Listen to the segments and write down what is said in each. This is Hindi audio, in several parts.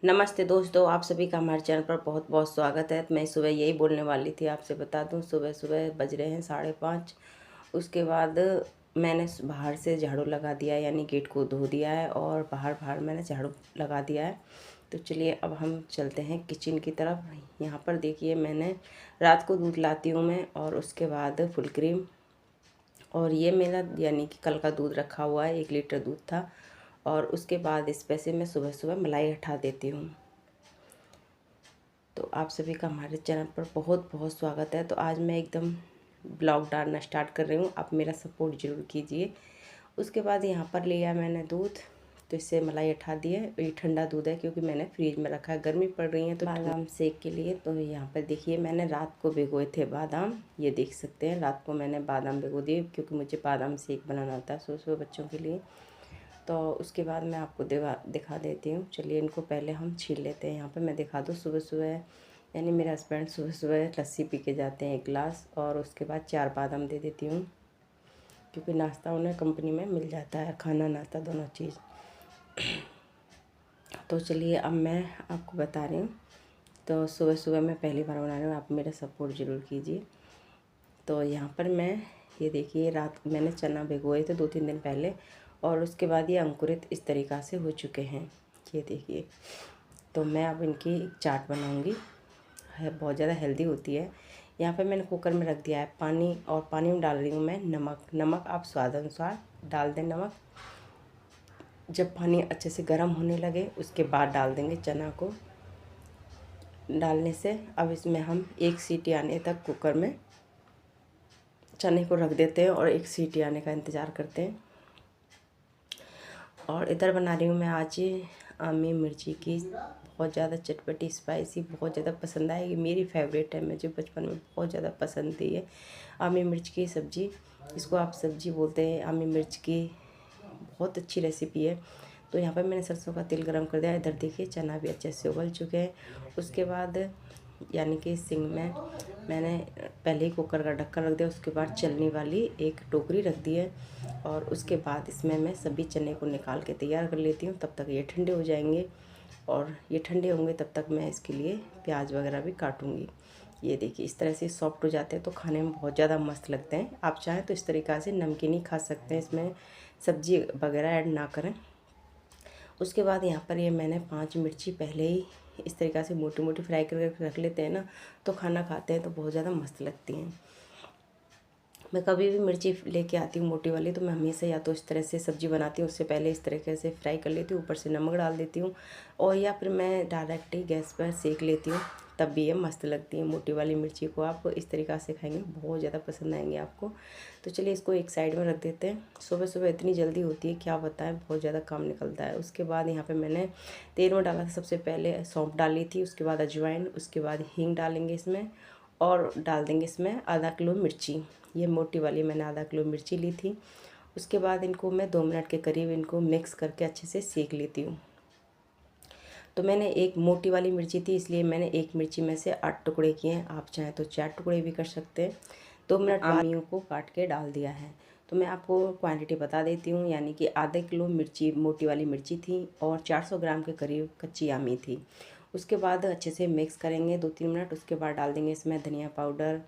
नमस्ते दोस्तों, आप सभी का हमारे चैनल पर बहुत बहुत स्वागत है। मैं सुबह यही बोलने वाली थी, आपसे बता दूं, सुबह सुबह बज रहे हैं 5:30। उसके बाद मैंने बाहर से झाड़ू लगा दिया, यानी गेट को धो दिया है और बाहर मैंने झाड़ू लगा दिया है। तो चलिए अब हम चलते हैं किचन की तरफ। यहाँ पर देखिए, मैंने रात को दूध लाती हूँ मैं, और उसके बाद फुल क्रीम, और ये मेरा यानी कि कल का दूध रखा हुआ है, 1 लीटर दूध था। और उसके बाद इस पे से मैं सुबह सुबह मलाई हटा देती हूँ। तो आप सभी का हमारे चैनल पर बहुत बहुत स्वागत है। तो आज मैं एकदम ब्लॉग डालना स्टार्ट कर रही हूँ, आप मेरा सपोर्ट ज़रूर कीजिए। उसके बाद यहाँ पर लिया मैंने दूध, तो इससे मलाई हटा दी है। ये ठंडा दूध है क्योंकि मैंने फ्रीज में रखा है, गर्मी पड़ रही है तो बादाम सेक के लिए। तो यहाँ पर देखिए, मैंने रात को भिगोए थे बादाम, ये देख सकते हैं, रात को मैंने बादाम भिगो दिए क्योंकि मुझे बादाम सेक बनाना होता है सुबह सुबह बच्चों के लिए। तो उसके बाद मैं आपको दिखा देती हूँ। चलिए इनको पहले हम छील लेते हैं। यहाँ पे मैं दिखा दूँ, सुबह सुबह यानी मेरे हस्बैंड सुबह सुबह लस्सी पी के जाते हैं 1 गिलास, और उसके बाद 4 बादाम दे देती हूँ क्योंकि नाश्ता उन्हें कंपनी में मिल जाता है, खाना नाश्ता दोनों चीज़। तो चलिए अब मैं आपको बता रही हूँ। तो सुबह सुबह मैं पहली बार बना रही हूँ, आप मेरा सपोर्ट ज़रूर कीजिए। तो यहाँ पर मैं, ये देखिए, रात मैंने चना भिगोए थे 2-3 दिन पहले, और उसके बाद ये अंकुरित इस तरीक़ा से हो चुके हैं, ये देखिए। तो मैं अब इनकी एक चाट बनाऊंगी, है बहुत ज़्यादा हेल्दी होती है। यहाँ पे मैंने कुकर में रख दिया है पानी, और पानी में डाल रही हूँ मैं नमक आप स्वाद अनुसार डाल दें नमक। जब पानी अच्छे से गर्म होने लगे उसके बाद डाल देंगे चना को। डालने से अब इसमें हम 1 सीटी आने तक कुकर में चने को रख देते हैं और 1 सीटी आने का इंतज़ार करते हैं। और इधर बना रही हूँ मैं आज आमी मिर्ची की, बहुत ज़्यादा चटपटी स्पाइसी, बहुत ज़्यादा पसंद आएगी, मेरी फेवरेट है, मुझे बचपन में बहुत ज़्यादा पसंद थी ये आमी मिर्च की सब्ज़ी। इसको आप सब्ज़ी बोलते हैं आमी मिर्च की, बहुत अच्छी रेसिपी है। तो यहाँ पर मैंने सरसों का तेल गरम कर दिया। इधर देखिए चना भी अच्छे से उबल चुके हैं। उसके बाद यानी कि सिंग में मैंने पहले ही कुकर का ढक्कन रख दिया, उसके बाद चलनी वाली एक टोकरी रख दी है, और उसके बाद इसमें मैं सभी चने को निकाल के तैयार कर लेती हूँ। तब तक ये ठंडे हो जाएंगे, और ये ठंडे होंगे तब तक मैं इसके लिए प्याज वगैरह भी काटूँगी। ये देखिए इस तरह से सॉफ्ट हो जाते हैं तो खाने में बहुत ज़्यादा मस्त लगते हैं। आप चाहें तो इस तरीक़ा से नमकीन ही खा सकते हैं, इसमें सब्ज़ी वगैरह ऐड ना करें। उसके बाद यहाँ पर ये मैंने 5 मिर्ची पहले ही इस तरीक़ा से मोटी मोटी फ्राई करके रख लेते हैं ना, तो खाना खाते हैं तो बहुत ज़्यादा मस्त लगती हैं। मैं कभी भी मिर्ची लेके आती हूँ मोटी वाली, तो मैं हमेशा या तो इस तरह से सब्ज़ी बनाती हूँ, उससे पहले इस तरीके से फ्राई कर लेती हूँ, ऊपर से नमक डाल देती हूँ, और या फिर मैं डायरेक्ट ही गैस पर सेक लेती हूँ, तब भी ये मस्त लगती है। मोटी वाली मिर्ची को आप इस तरीक़ा से खाएंगे बहुत ज़्यादा पसंद आएंगे आपको। तो चलिए इसको एक साइड में रख देते हैं। सुबह सुबह इतनी जल्दी होती है क्या बताएं, बहुत ज़्यादा काम निकलता है। उसके बाद यहाँ पर मैंने तेल में डाला था, सबसे पहले सौंफ डाली थी, उसके बाद अजवाइन, उसके बाद हींग डालेंगे इसमें, और डाल देंगे इसमें आधा किलो मिर्ची। ये मोटी वाली मैंने आधा किलो मिर्ची ली थी। उसके बाद इनको मैं 2 मिनट के करीब इनको मिक्स करके अच्छे से सेक लेती हूँ। तो मैंने एक मोटी वाली मिर्ची थी, इसलिए मैंने एक मिर्ची में से 8 टुकड़े किए हैं, आप चाहें तो 4 टुकड़े भी कर सकते हैं। 2 मिनट आमियों को काट के डाल दिया है। तो मैं आपको क्वांटिटी बता देती हूँ, यानी कि आधे किलो मिर्ची मोटी वाली मिर्ची थी, और 400 ग्राम के करीब कच्ची आमी थी। उसके बाद अच्छे से मिक्स करेंगे 2-3 मिनट। उसके बाद डाल देंगे इसमें धनिया पाउडर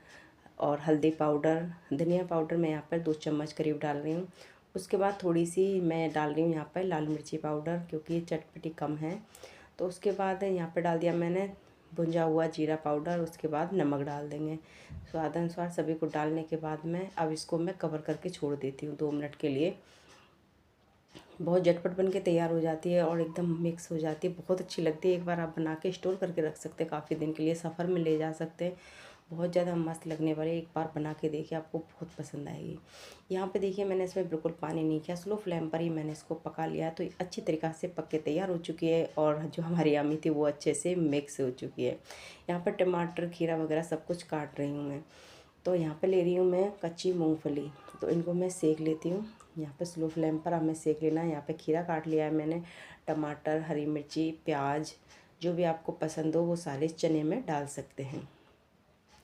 और हल्दी पाउडर। धनिया पाउडर मैं यहाँ पर 2 चम्मच करीब डाल रही हूँ। उसके बाद थोड़ी सी मैं डाल रही हूँ यहाँ पर लाल मिर्ची पाउडर, क्योंकि चटपटी कम है। तो उसके बाद यहाँ पे डाल दिया मैंने भुंजा हुआ जीरा पाउडर। उसके बाद नमक डाल देंगे स्वाद अनुसार। सभी को डालने के बाद मैं अब इसको मैं कवर करके छोड़ देती हूँ 2 मिनट के लिए। बहुत झटपट बन के तैयार हो जाती है और एकदम मिक्स हो जाती है, बहुत अच्छी लगती है। एक बार आप बना के स्टोर करके रख सकते हैं, काफ़ी दिन के लिए सफ़र में ले जा सकते हैं। बहुत ज़्यादा मस्त लगने वाली, एक बार बना के देखिए, आपको बहुत पसंद आएगी। यहाँ पे देखिए मैंने इसमें बिल्कुल पानी नहीं किया, स्लो फ्लेम पर ही मैंने इसको पका लिया, तो अच्छी तरीक़ा से पक के तैयार हो चुकी है, और जो हमारी आमी थी वो अच्छे से मिक्स हो चुकी है। यहाँ पर टमाटर खीरा वगैरह सब कुछ काट रही हूँ मैं। तो यहाँ पे ले रही हूँ मैं कच्ची मूंगफली, तो इनको मैं सेक लेती हूँ। यहाँ पे स्लो फ्लेम पर हमें सेक लेना है। यहाँ पे खीरा काट लिया है मैंने, टमाटर, हरी मिर्ची, प्याज, जो भी आपको पसंद हो वो सारे चने में डाल सकते हैं।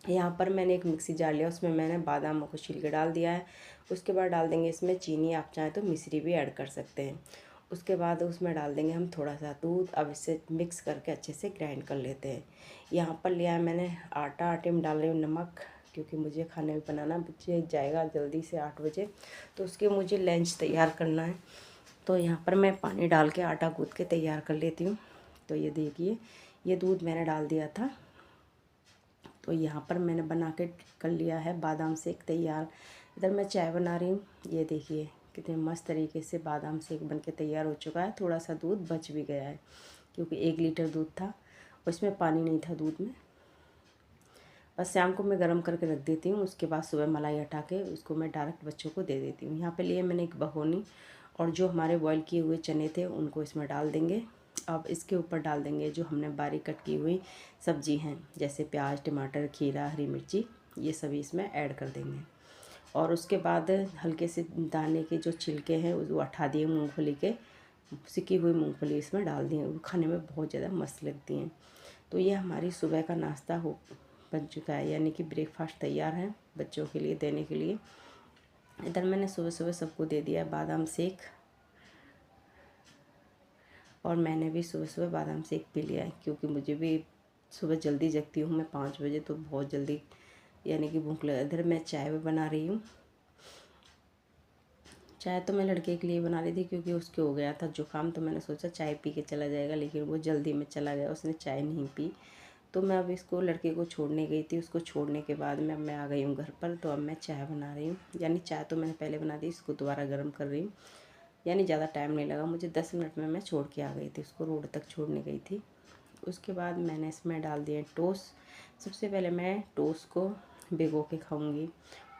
यहाँ पर मैंने एक मिक्सी जार लिया, उसमें मैंने बादाम को छील के डाल दिया है। उसके बाद डाल देंगे इसमें चीनी, आप चाहें तो मिश्री भी ऐड कर सकते हैं। उसके बाद उसमें डाल देंगे हम थोड़ा सा दूध। अब इसे मिक्स करके अच्छे से ग्राइंड कर लेते हैं। यहाँ पर लिया है मैंने आटा, आटे में डाल रही हूँ नमक, क्योंकि मुझे खाने में बनाना बच्चे जाएगा जल्दी से 8 बजे, तो उसके मुझे लंच तैयार करना है। तो यहाँ पर मैं पानी डाल के आटा गूँथ के तैयार कर लेती हूँ। तो ये देखिए, ये दूध मैंने डाल दिया था। तो यहाँ पर मैंने बना के कर लिया है बादाम शेक तैयार। इधर मैं चाय बना रही हूँ। ये देखिए कितने मस्त तरीके से बादाम शेक बन के तैयार हो चुका है। थोड़ा सा दूध बच भी गया है, क्योंकि 1 लीटर दूध था, उसमें पानी नहीं था दूध में। बस शाम को मैं गर्म करके रख देती हूँ। उसके बाद सुबह मलाई हटा के उसको मैं डायरेक्ट बच्चों को दे देती हूँ। यहाँ पे लिए मैंने एक भगोनी, और जो हमारे बॉईल किए हुए चने थे उनको इसमें डाल देंगे। अब इसके ऊपर डाल देंगे जो हमने बारीक कट की हुई सब्जी हैं, जैसे प्याज, टमाटर, खीरा, हरी मिर्ची, ये सभी इसमें ऐड कर देंगे। और उसके बाद हल्के से दाने के जो छिलके हैं वो हटा दिए, मूँगफली के, सिकी हुई मूँगफली इसमें डाल दिए। वो खाने में बहुत ज़्यादा मस्त लगती हैं। तो ये हमारी सुबह का नाश्ता बन चुका है, यानी कि ब्रेकफास्ट तैयार है बच्चों के लिए देने के लिए। इधर मैंने सुबह सुबह सबको दे दिया बादाम शेक, और मैंने भी सुबह सुबह बादाम शेक पी लिया है, क्योंकि मुझे भी सुबह जल्दी जगती हूँ मैं 5 बजे, तो बहुत जल्दी यानी कि भूख लगा। इधर मैं चाय भी बना रही हूँ। चाय तो मैं लड़के के लिए बना रही थी, क्योंकि उसके हो गया था जुकाम, तो मैंने सोचा चाय पी के चला जाएगा, लेकिन वो जल्दी में चला गया, उसने चाय नहीं पी। तो मैं अब इसको लड़के को छोड़ने गई थी, उसको छोड़ने के बाद मैं आ गई हूँ घर पर। तो अब मैं चाय बना रही हूँ, यानी चाय तो मैंने पहले बना दी, इसको दोबारा गर्म कर रही हूँ। यानी ज़्यादा टाइम नहीं लगा मुझे, 10 मिनट में मैं छोड़ के आ गई थी, उसको रोड तक छोड़ने गई थी। उसके बाद मैंने इसमें डाल दिए टोस्ट। सबसे पहले मैं टोस्ट को भिगो के खाऊंगी।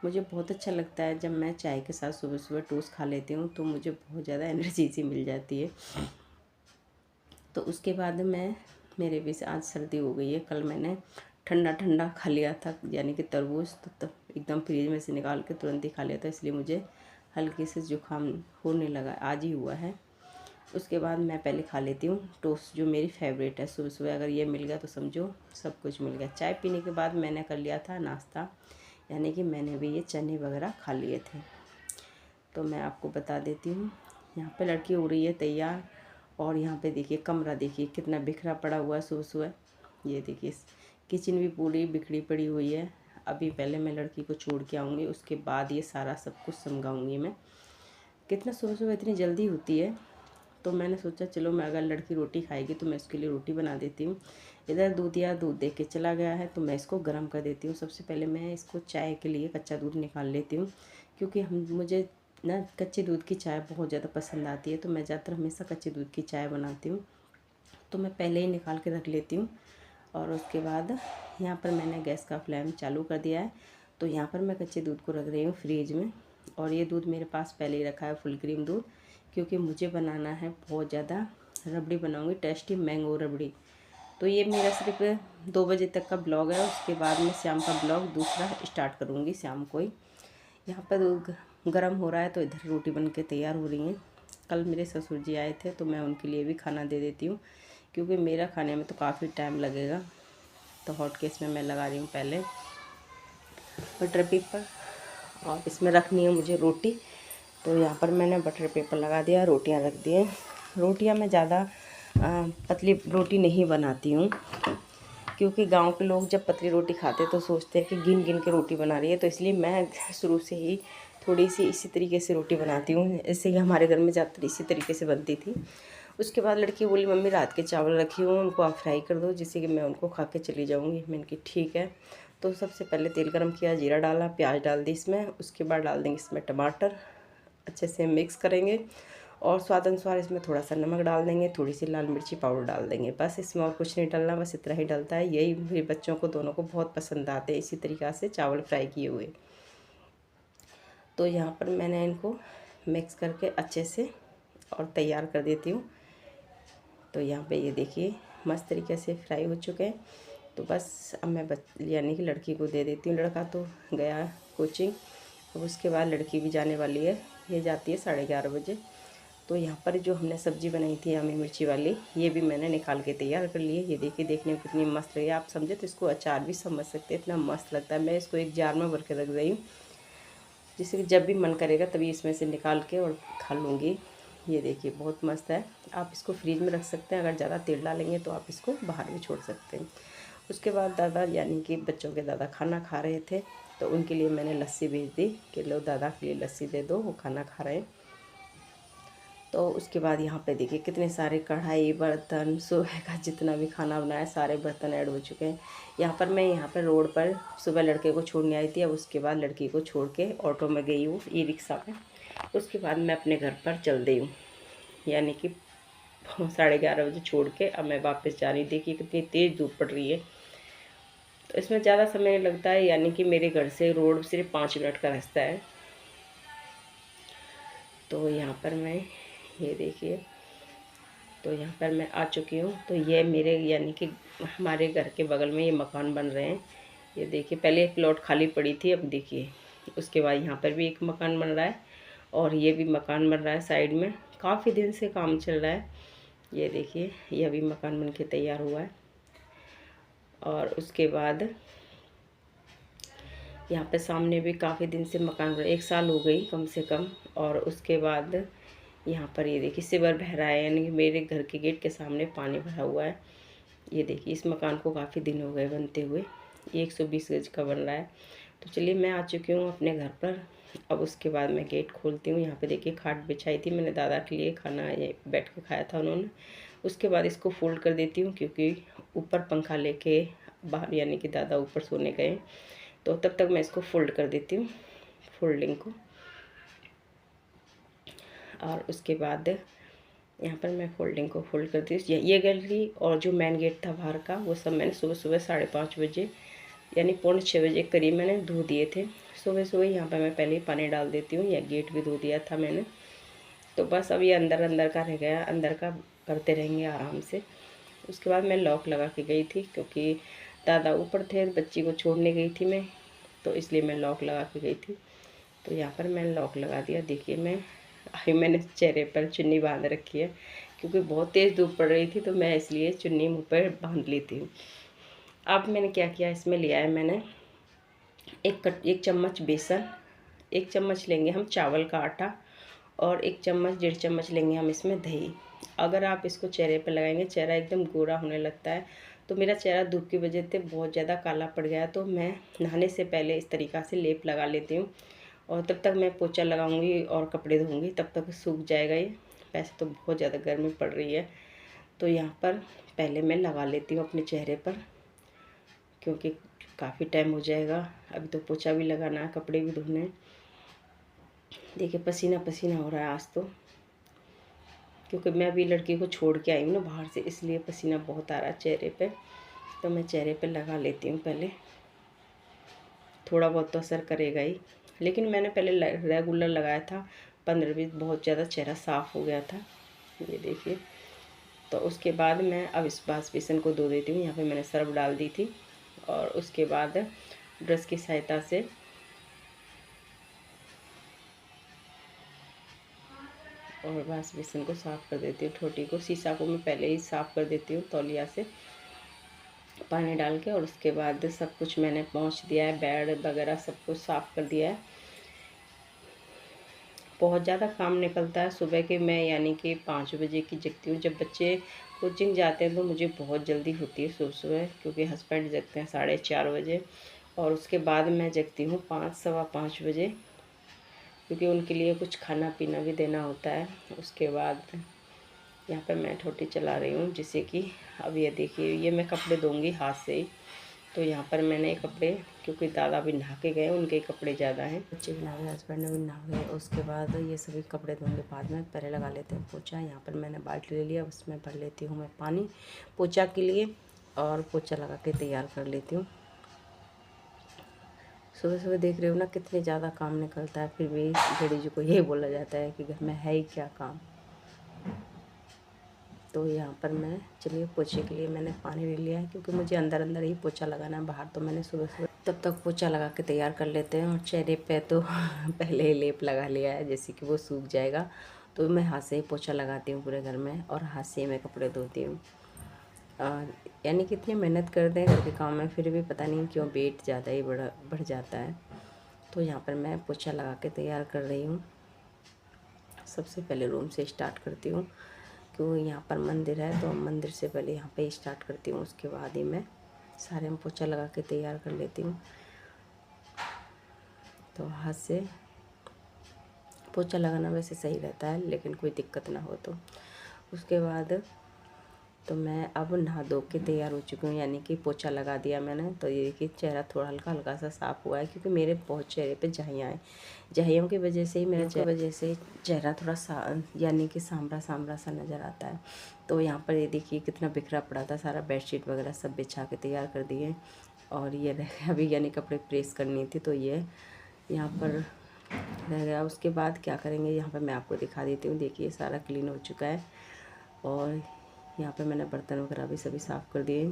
मुझे बहुत अच्छा लगता है जब मैं चाय के साथ सुबह सुबह टोस्ट खा लेती हूँ, तो मुझे बहुत ज़्यादा एनर्जी सी मिल जाती है। तो उसके बाद मेरे भी आज सर्दी हो गई है। कल मैंने ठंडा ठंडा खा लिया था, यानी कि तरबूज, तो तब एकदम फ्रिज में से निकाल के तुरंत ही खा लिया था, इसलिए मुझे हल्के से जुकाम होने लगा, आज ही हुआ है। उसके बाद मैं पहले खा लेती हूँ टोस्ट, जो मेरी फेवरेट है। सुबह सुबह अगर ये मिल गया तो समझो सब कुछ मिल गया। चाय पीने के बाद मैंने कर लिया था नाश्ता, यानी कि मैंने भी ये चने वगैरह खा लिए थे। तो मैं आपको बता देती हूँ, यहाँ पे लड़की हो रही है तैयार, और यहाँ पे देखिए कमरा देखिए कितना बिखरा पड़ा हुआ है सुबह सुबह। ये देखिए किचन भी पूरी बिखरी पड़ी हुई है। अभी पहले मैं लड़की को छोड़ के आऊँगी, उसके बाद ये सारा सब कुछ समझाऊँगी मैं। कितना सुबह सुबह इतनी जल्दी होती है। तो मैंने सोचा चलो मैं अगर लड़की रोटी खाएगी तो मैं उसके लिए रोटी बना देती हूँ। इधर दूध दे के चला गया है, तो मैं इसको गर्म कर देती हूँ। सबसे पहले मैं इसको चाय के लिए कच्चा दूध निकाल लेती हूँ, क्योंकि मुझे ना कच्चे दूध की चाय बहुत ज़्यादा पसंद आती है, तो मैं ज़्यादातर हमेशा कच्चे दूध की चाय बनाती हूँ। तो मैं पहले ही निकाल के रख लेती हूँ। और उसके बाद यहाँ पर मैंने गैस का फ्लेम चालू कर दिया है। तो यहाँ पर मैं कच्चे दूध को रख रही हूँ फ्रिज में, और ये दूध मेरे पास पहले ही रखा है फुल क्रीम दूध, क्योंकि मुझे बनाना है बहुत ज़्यादा रबड़ी बनाऊँगी, टेस्टी मैंगो रबड़ी। तो ये मेरा सिर्फ 2 बजे तक का ब्लॉग है, उसके बाद मैं शाम का ब्लॉग दूसरा स्टार्ट करूँगी शाम को ही। यहाँ पर दूध गर्म हो रहा है, तो इधर रोटी बन के तैयार हो रही हैं। कल मेरे ससुर जी आए थे, तो मैं उनके लिए भी खाना दे देती हूँ, क्योंकि मेरा खाने में तो काफ़ी टाइम लगेगा। तो हॉट केस में मैं लगा रही हूँ पहले बटर पेपर, और इसमें रखनी है मुझे रोटी। तो यहाँ पर मैंने बटर पेपर लगा दिया, रोटियाँ रख दिए। रोटियाँ मैं ज़्यादा पतली रोटी नहीं बनाती हूँ, क्योंकि गांव के लोग जब पतली रोटी खाते तो सोचते हैं कि गिन गिन के रोटी बना रही है। तो इसलिए मैं शुरू से ही थोड़ी सी इसी तरीके से रोटी बनाती हूँ। ऐसे ही हमारे घर में ज़्यादातर इसी तरीके से बनती थी। उसके बाद लड़की बोली मम्मी रात के चावल रखी हूँ, उनको आप फ्राई कर दो, जिससे कि मैं उनको खा के चली जाऊँगी। मैंने कहा ठीक है। तो सबसे पहले तेल गरम किया, जीरा डाला, प्याज डाल दी इसमें। उसके बाद डाल देंगे इसमें टमाटर, अच्छे से मिक्स करेंगे, और स्वाद अनुसार इसमें थोड़ा सा नमक डाल देंगे, थोड़ी सी लाल मिर्ची पाउडर डाल देंगे। बस इसमें और कुछ नहीं डालना, बस इतना ही डलता है। यही मेरे बच्चों को दोनों को बहुत पसंद आते हैं, इसी तरीक़ा से चावल फ्राई किए हुए। तो यहाँ पर मैंने इनको मिक्स करके अच्छे से और तैयार कर देती हूँ। तो यहाँ पे ये देखिए मस्त तरीके से फ्राई हो चुके हैं। तो बस अब मैं यानी कि लड़की को दे देती हूँ। लड़का तो गया कोचिंग, अब उसके बाद लड़की भी जाने वाली है, ये जाती है 11:30 बजे। तो यहाँ पर जो हमने सब्ज़ी बनाई थी आमी मिर्ची वाली, ये भी मैंने निकाल के तैयार कर ली है। ये देखिए देखने में कितनी मस्त रही है। आप समझे तो इसको अचार भी समझ सकते हैं, इतना मस्त लगता है। मैं इसको एक जार में भर के रख रही हूँ, जिससे कि जब भी मन करेगा तभी इसमें से निकाल के और खा लूँगी। ये देखिए बहुत मस्त है। आप इसको फ्रीज में रख सकते हैं, अगर ज़्यादा तेल डालेंगे तो आप इसको बाहर भी छोड़ सकते हैं। उसके बाद दादा यानी कि बच्चों के दादा खाना खा रहे थे, तो उनके लिए मैंने लस्सी भेज दी कि लो दादा के लिए लस्सी दे दो, वो खाना खा रहे हैं। तो उसके बाद यहाँ पे देखिए कितने सारे कढ़ाई बर्तन, सुबह का जितना भी खाना बनाया सारे बर्तन ऐड हो चुके हैं। यहाँ पर रोड पर सुबह लड़के को छोड़ने आई थी, अब उसके बाद लड़की को छोड़ के ऑटो में गई हूँ, ई रिक्शा में। उसके बाद मैं अपने घर पर चल दी हूँ, यानी कि 11:30 बजे छोड़ के अब मैं वापस जा रही हूँ। देखिए कितनी तेज़ धूप पड़ रही है, तो इसमें ज़्यादा समय नहीं लगता है, यानी कि मेरे घर से रोड सिर्फ 5 मिनट का रास्ता है। तो यहाँ पर मैं ये देखिए, तो यहाँ पर मैं आ चुकी हूँ। तो ये मेरे यानी कि हमारे घर के बगल में ये मकान बन रहे हैं। ये देखिए पहले एक प्लॉट खाली पड़ी थी, अब देखिए उसके बाद यहाँ पर भी एक मकान बन रहा है और ये भी मकान बन रहा है साइड में। काफ़ी दिन से काम चल रहा है। ये देखिए ये अभी मकान बन के तैयार हुआ है। और उसके बाद यहाँ पे सामने भी काफ़ी दिन से मकान बन, 1 साल हो गई कम से कम। और उसके बाद यहाँ पर ये देखिए सिवर बह रहा है, यानी कि मेरे घर के गेट के सामने पानी भरा हुआ है। ये देखिए इस मकान को काफ़ी दिन हो गए बनते हुए, ये 120 गज का बन रहा है। तो चलिए मैं आ चुकी हूँ अपने घर पर। अब उसके बाद मैं गेट खोलती हूँ। यहाँ पे देखिए खाट बिछाई थी मैंने दादा के लिए, खाना ये बैठ के खाया था उन्होंने। उसके बाद इसको फोल्ड कर देती हूँ, क्योंकि ऊपर पंखा लेके बाहर यानी कि दादा ऊपर सोने गए, तो तब तक मैं इसको फोल्ड कर देती हूँ, फोल्डिंग को। और उसके बाद यहाँ पर मैं फोल्डिंग को फोल्ड करती हूँ। ये गैलरी और जो मेन गेट था बाहर का, वो सब मैंने सुबह सुबह 5:30 बजे यानी 5:45 बजे करीब मैंने धो दिए थे। सुबह सुबह यहाँ पर मैं पहले ही पानी डाल देती हूँ। यह गेट भी धो दिया था मैंने। तो बस अब ये अंदर अंदर का रह गया, अंदर का करते रहेंगे आराम से। उसके बाद मैं लॉक लगा के गई थी, क्योंकि दादा ऊपर थे, बच्ची को छोड़ने गई थी मैं, तो इसलिए मैं लॉक लगा के गई थी। तो यहाँ पर मैंने लॉक लगा दिया। देखिए मैंने चेहरे पर चुन्नी बांध रखी है, क्योंकि बहुत तेज़ धूप पड़ रही थी, तो मैं इसलिए चुन्नी मुँह पर बांध ली थी। अब मैंने क्या किया, इसमें लिया है मैंने एक चम्मच बेसन, 1 चम्मच लेंगे हम चावल का आटा, और 1 चम्मच 1.5 चम्मच लेंगे हम इसमें दही। अगर आप इसको चेहरे पर लगाएंगे, चेहरा एकदम गोरा होने लगता है। तो मेरा चेहरा धूप की वजह से बहुत ज़्यादा काला पड़ गया, तो मैं नहाने से पहले इस तरीक़ा से लेप लगा लेती हूँ। और तब तक मैं पोछा लगाऊंगी और कपड़े धोऊंगी, तब तक सूख जाएगा ये। वैसे तो बहुत ज़्यादा गर्मी पड़ रही है, तो यहाँ पर पहले मैं लगा लेती हूँ अपने चेहरे पर, क्योंकि काफ़ी टाइम हो जाएगा। अभी तो पोछा भी लगाना है, कपड़े भी धोने हैं। देखिए पसीना पसीना हो रहा है आज तो, क्योंकि मैं अभी लड़की को छोड़ के आई हूँ ना बाहर से, इसलिए पसीना बहुत आ रहा है चेहरे पे। तो मैं चेहरे पे लगा लेती हूँ पहले, थोड़ा बहुत तो असर करेगा ही। लेकिन मैंने पहले रेगुलर लगाया था 15-20, बहुत ज़्यादा चेहरा साफ़ हो गया था। ये देखिए। तो उसके बाद मैं अब इस वाश बेसन को धो देती हूँ। यहाँ पे मैंने सर्फ डाल दी थी, और उसके बाद ब्रश की सहायता से और वाश बेसन को साफ़ कर देती हूँ। ठोटी को, शीशा को मैं पहले ही साफ़ कर देती हूँ तौलिया से पानी डाल के। और उसके बाद सब कुछ मैंने पोंछ दिया है, बेड वगैरह सब कुछ साफ़ कर दिया है। बहुत ज़्यादा काम निकलता है सुबह के। मैं यानी कि 5 बजे की जगती हूँ। जब बच्चे कोचिंग जाते हैं तो मुझे बहुत जल्दी होती है सुबह सुबह, क्योंकि हस्बैंड जगते हैं 4:30 बजे। और उसके बाद मैं जगती हूँ 5, सवा 5 बजे, क्योंकि उनके लिए कुछ खाना पीना भी देना होता है। उसके बाद यहाँ पर मैं ठोटी चला रही हूँ, जिससे कि अब ये देखिए ये मैं कपड़े धोंगी हाथ से ही। तो यहाँ पर मैंने कपड़े, क्योंकि दादा भी नहा के गए, उनके कपड़े ज़्यादा हैं, बच्चे भी नहा गए, हस्बैंड ने भी नहा गए। उसके बाद ये सभी कपड़े धोंगे बाद में, पहले लगा लेते हैं पोछा। यहाँ पर मैंने बाल्टी ले लिया, उसमें भर लेती हूँ मैं पानी पोछा के लिए, और पोछा लगा के तैयार कर लेती हूँ। सुबह सुबह देख रहे हो ना कितने ज़्यादा काम निकलता है, फिर भी बड़ी जी को यही बोला जाता है कि घर में है ही क्या काम। तो यहाँ पर मैं चलिए पोछे के लिए मैंने पानी ले लिया है, क्योंकि मुझे अंदर अंदर ही पोछा लगाना है, बाहर तो मैंने सुबह सुबह तब तक पोछा लगा के तैयार कर लेते हैं। और चेहरे पे तो पहले ही लेप लगा लिया है, जैसे कि वो सूख जाएगा। तो मैं हाथ से ही पोछा लगाती हूँ पूरे घर में, और हाथ से ही मैं कपड़े धोती हूँ। यानी कितनी मेहनत कर दें घर के काम में, फिर भी पता नहीं क्यों वेट ज़्यादा ही बढ़ जाता है। तो यहाँ पर मैं पोछा लगा के तैयार कर रही हूँ सबसे पहले रूम से स्टार्ट करती हूँ, क्योंकि यहाँ पर मंदिर है तो मंदिर से पहले यहाँ पे स्टार्ट करती हूँ। उसके बाद ही मैं सारे में पोछा लगा के तैयार कर लेती हूँ। तो हाथ से पोछा लगाना वैसे सही रहता है, लेकिन कोई दिक्कत ना हो तो। उसके बाद तो मैं अब नहा धो के तैयार हो चुकी हूँ, यानी कि पोछा लगा दिया मैंने। तो ये देखिए चेहरा थोड़ा हल्का हल्का सा साफ़ हुआ है, क्योंकि मेरे बहुत चेहरे पे झाइयाँ हैं। झाइयों की वजह से ही चेहरा थोड़ा यानी कि सांभरा सांभरा सा नज़र आता है। तो यहाँ पर ये देखिए कितना बिखरा पड़ा था, सारा बेडशीट वगैरह सब बिछा के तैयार कर दिए। और ये रह अभी यानी कपड़े प्रेस करनी थी, तो ये यहाँ पर रह गया। उसके बाद क्या करेंगे यहाँ पर मैं आपको दिखा देती हूँ। देखिए सारा क्लीन हो चुका है, और यहाँ पे मैंने बर्तन वगैरह भी सभी साफ़ कर दिए,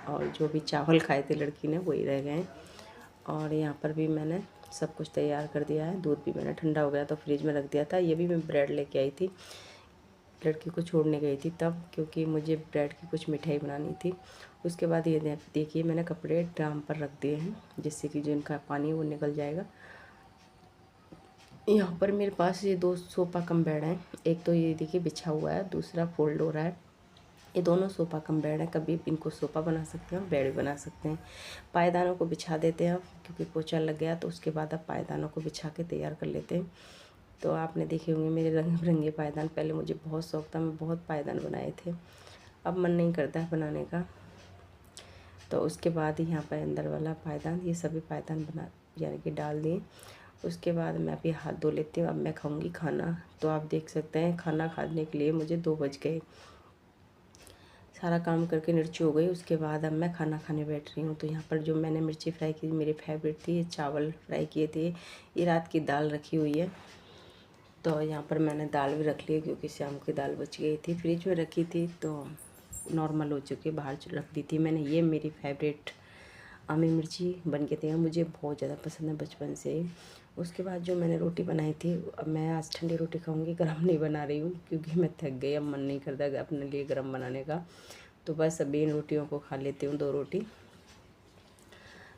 और जो भी चावल खाए थे लड़की ने वही रह गए। और यहाँ पर भी मैंने सब कुछ तैयार कर दिया है। दूध भी मैंने ठंडा हो गया तो फ्रिज में रख दिया था। ये भी मैं ब्रेड लेके आई थी, लड़की को छोड़ने गई थी तब, क्योंकि मुझे ब्रेड की कुछ मिठाई बनानी थी। उसके बाद ये देखिए मैंने कपड़े ड्राम पर रख दिए हैं, जिससे कि जो इनका पानी वो निकल जाएगा। यहाँ पर मेरे पास ये 2 सोफ़ा कम बेड हैं। एक तो ये देखिए बिछा हुआ है, दूसरा फोल्ड हो रहा है। ये दोनों सोफ़ा कम बेड है, कभी इनको सोफ़ा बना सकते हैं और बेड भी बना सकते हैं। पायदानों को बिछा देते हैं अब, क्योंकि पोछा लग गया तो उसके बाद अब पायदानों को बिछा के तैयार कर लेते हैं। तो आपने देखे होंगे मेरे रंग बिरंगे पायदान, पहले मुझे बहुत शौक़ था, मैं बहुत पायदान बनाए थे। अब मन नहीं करता है बनाने का। तो उसके बाद यहाँ पर अंदर वाला पायदान, ये सभी पायदान बना यानी कि डाल दिए। उसके बाद मैं अभी हाथ धो लेती हूँ। अब मैं खाऊंगी खाना। तो आप देख सकते हैं खाना खाने के लिए मुझे 2 बज गए। सारा काम करके निर्ची हो गई। उसके बाद अब मैं खाना खाने बैठ रही हूँ। तो यहाँ पर जो मैंने मिर्ची फ्राई की मेरी फेवरेट थी, ये चावल फ्राई किए थे, ये रात की दाल रखी हुई है। तो यहाँ पर मैंने दाल भी रख ली, क्योंकि शाम की दाल बच गई थी, फ्रिज में रखी थी तो नॉर्मल हो चुकी, बाहर रख दी थी मैंने। ये मेरी फेवरेट आमी मिर्ची बन के तैयार, मुझे बहुत ज़्यादा पसंद है बचपन से ही। उसके बाद जो मैंने रोटी बनाई थी, अब मैं आज ठंडी रोटी खाऊंगी, गरम नहीं बना रही हूँ, क्योंकि मैं थक गई, अब मन नहीं करता अपने लिए गरम बनाने का। तो बस अभी इन रोटियों को खा लेती हूँ। 2 रोटी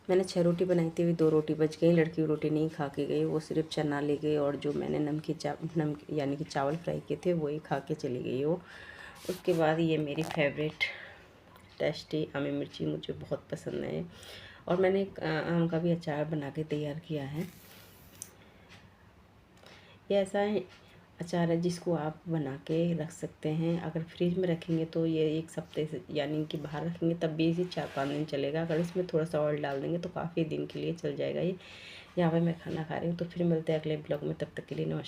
मैंने 6 रोटी बनाई थी, अभी 2 रोटी बच गई। लड़की रोटी नहीं खा के गई, वो सिर्फ चना ले गई, और जो मैंने नमकीन यानी कि चावल फ्राई किए थे वही खा के चली गई वो। उसके बाद ये मेरी फेवरेट टेस्टी आमी मिर्ची मुझे बहुत पसंद है। और मैंने एक आम का भी अचार बना के तैयार किया है। ये ऐसा अचार है जिसको आप बना के रख सकते हैं। अगर फ्रिज में रखेंगे तो ये 1 हफ्ते से यानी कि बाहर रखेंगे तब भी इसे 4-5 दिन चलेगा। अगर इसमें थोड़ा सा ऑयल डाल देंगे तो काफ़ी दिन के लिए चल जाएगा ये। यहाँ पे मैं खाना खा रही हूँ। तो फिर मिलते हैं अगले ब्लॉग में, तब तक के लिए नमस्कार।